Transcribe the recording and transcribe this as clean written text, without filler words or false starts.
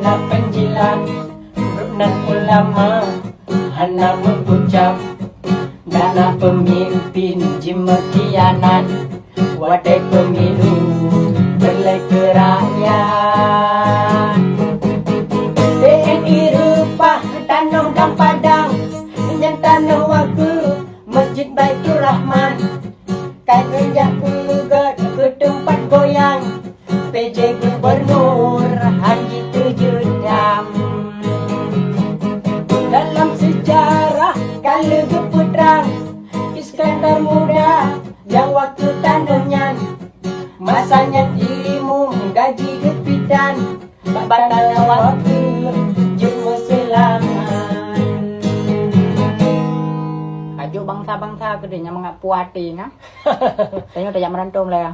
Dana penjilat dan ulama hana mengucap, dana pemimpin jima kianat, wadai pemilu berlai ke rakyat. TNI rupah tanah dan padang, yang tanah waktu Masjid Baitur Rahman, kan injak ugat ke tempat goyang PJ Gubernur Haji Tujudam. Dalam sejarah kala berperang Iskandar Muda yang waktu tanahnya, masanya ilmu gaji gepitan, bandana waktu jemu selamat. Aju bangsa-bangsa kedenya mengapuati na. Tanya udah jam merantum lah ya.